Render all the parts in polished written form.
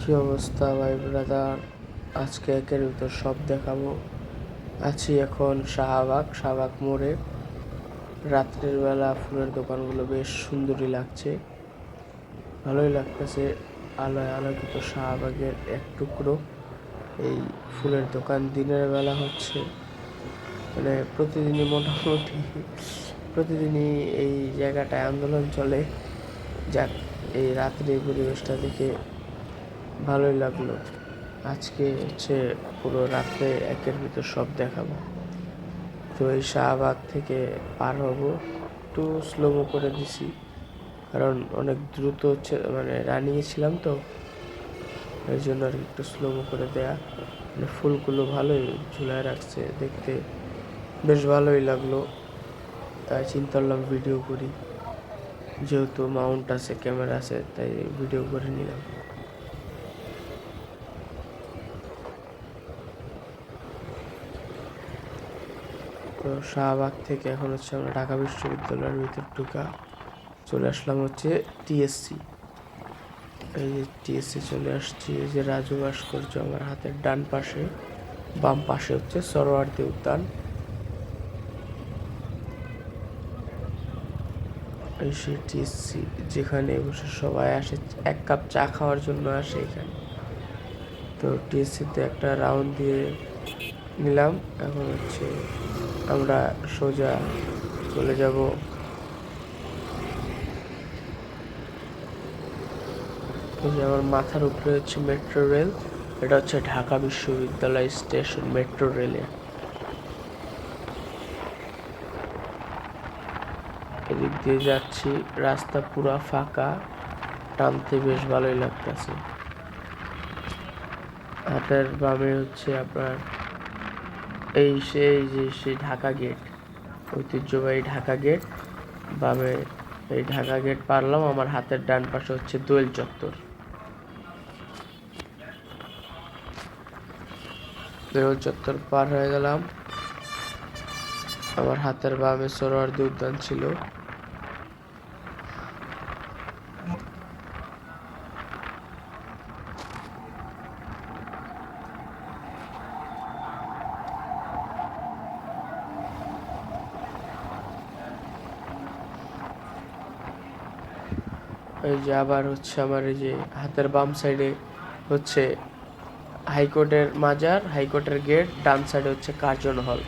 কি অবস্থা ভাই ব্রাদার, আজকে একের ভিতর সব দেখাবো। আছি এখন শাহবাগ মোড়ে। রাত্রের বেলা ফুলের দোকানগুলো বেশ সুন্দরই লাগছে, ভালোই লাগতেছে। আলোয় আলোকিত শাহবাগের এক টুকরো এই ফুলের দোকান দিনের বেলা হচ্ছে, মানে প্রতিদিনই মোটামুটি প্রতিদিনই এই জায়গাটায় আন্দোলন চলে। যাক, এই রাত্রির পরিবেশটা দেখে ভালোই লাগলো। আজকে হচ্ছে পুরো রাত্রে একের ভিতর সব দেখাবো। তো এই শাহবাগ থেকে পার হব, একটু স্লোমো করে দিছি, কারণ অনেক দ্রুত হচ্ছে, মানে রানিংয়ে ছিলাম তো, এই জন্য আর একটু স্লোমো করে দেয়া। মানে ফুলগুলো ভালোই ঝুলায় রাখছে, দেখতে বেশ ভালোই লাগলো। তাই চিন্তা করলাম ভিডিও করি, যেহেতু মাউন্ট আছে, ক্যামেরা আছে, তাই ভিডিও করে নিলাম। তো শাহবাগ থেকে এখন হচ্ছে আমরা ঢাকা বিশ্ববিদ্যালয়ের ভিতর ঢুকা, চলে আসলাম হচ্ছে টিএসসি। এই যে টিএসসি চলে আসছি, এই যে রাজু ভাস্কর্য আমার হাতের ডান পাশে, বাম পাশে হচ্ছে সরোয়ার্দী উদ্যান। এই সেই টিএসসি, যেখানে বসে সবাই আসে এক কাপ চা খাওয়ার জন্য আসে এখানে। তো টিএসসিতে একটা রাউন্ড দিয়ে নিলাম, এখন হচ্ছে আমরা সোজা চলে যাব এই যে আমার মাথার উপরে হচ্ছে মেট্রো রেল। এটা হচ্ছে ঢাকা বিশ্ববিদ্যালয় স্টেশন, মেট্রো রেলে। এদিক দিয়ে যাচ্ছি, রাস্তা পুরা ফাঁকা, টানতে বেশ ভালোই লাগতেছে। হাতের বামে হচ্ছে আপনার সেই ঢাকা গেট, ঐতিহ্যবাহী ঢাকা গেট। বামে এই ঢাকা গেট পারলাম, আমার হাতের ডান পাশে হচ্ছে দোয়েল চত্বর। দোয়েল চত্বর পার হয়ে গেলাম, আমার হাতের বামে সোহরাওয়ার্দী উদ্যান ছিল। এই যে আবার হচ্ছে আমার এই যে হাতের বাম সাইডে হচ্ছে হাইকোর্টের মাজার, হাইকোর্টের গেট, ডান সাইডে হচ্ছে কার্জন হল,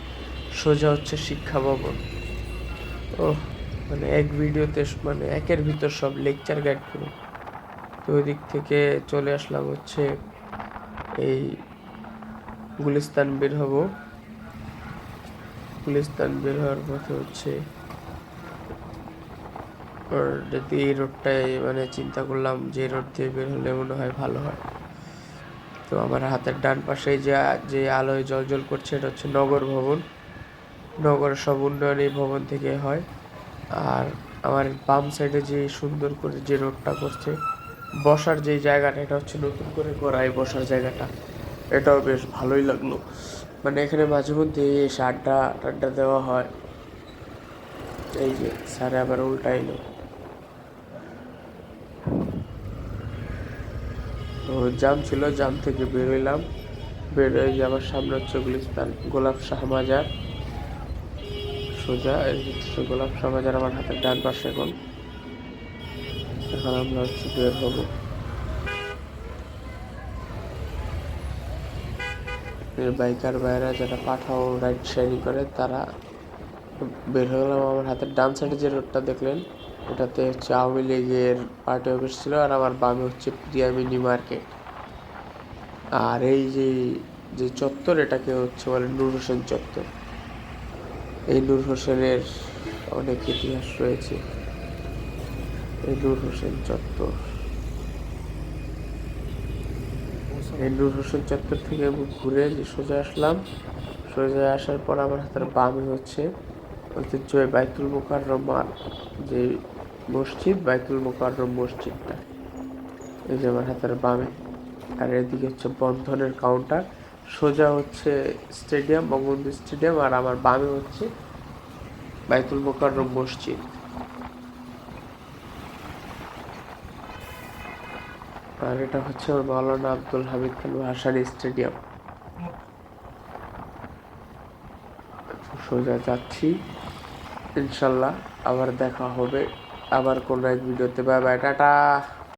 সোজা হচ্ছে শিক্ষা ভবন। ও মানে এক ভিডিওতে, মানে একের ভিতর সব লেকচার গাইড পুরো। তো ওই দিক থেকে চলে আসলাম হচ্ছে এই গুলিস্তান বের হব। গুলিস্তান বের হওয়ার পথে হচ্ছে যদি এই রোডটায়, মানে চিন্তা করলাম যে রোড দিয়ে বের হলে মনে হয় ভালো হয়। তো আমার হাতের ডান পাশে যে আলোয় জ্বলজ্বল করছে, এটা হচ্ছে নগর ভবন। নগরের সব উন্নয়ন এই ভবন থেকে হয়। আর আমার বাম সাইডে যে সুন্দর করে যে রোডটা করছে, বসার যে জায়গাটা, এটা হচ্ছে নতুন করে করা এই বসার জায়গাটা, এটাও বেশ ভালোই লাগলো। মানে এখানে মাঝে মধ্যে এসে আড্ডা দেওয়া হয়। এই যে স্যারে আবার উল্টাইলো। তো জাম ছিল, জাম থেকে বেরোইলাম, বেরোয় যে আমার সামনে হচ্ছে গুলিস্তান গোলাপ শাহ মাজার। সোজা এই হচ্ছে গোলাপ শাহ মাজার আমার হাতের ডান পাশে। এখন আমরা হচ্ছে বের হবো। বাইকার ভাইরা যারা পাঠাও রাইড শেয়ারিং করে, তারা বের হয়ে গেলাম। আমার হাতের ডান সাইডে যে রোডটা দেখলেন, ওটাতে হচ্ছে আওয়ামী লীগের পার্টি অফিস ছিল, আর আমার বামে হচ্ছে প্রিয়া মিনি মার্কেট। আর এই যে চত্বর, এটাকে হচ্ছে বলে নূর হোসেন চত্বর। এই নূর হোসেনের অনেক ইতিহাস রয়েছে, এই নূর হোসেন চত্বর। এই নূর হোসেন চত্বর থেকে আমি ঘুরে যে সোজা আসলাম। সোজা আসার পর আমার হাতের বামে হচ্ছে ঐতিহ্যবাহী বাইতুল মোকাররমার যে মসজিদ, বাইতুল মোকাররম মসজিদটা, এই যে আমার হাতের বামে। আর এদিকে হচ্ছে বন্ধনের কাউন্টার, সোজা হচ্ছে স্টেডিয়াম, বঙ্গবন্ধু স্টেডিয়াম, আর আমার বামে হচ্ছে বাইতুল মোকাররম মসজিদ। আর এটা হচ্ছে ওর মাওলানা আব্দুল হামিদ খান ভাসানী স্টেডিয়াম। সোজা যাচ্ছি, ইনশাল্লাহ আবার দেখা হবে আবার কোনো এক ভিডিওতে। Bye bye, tata.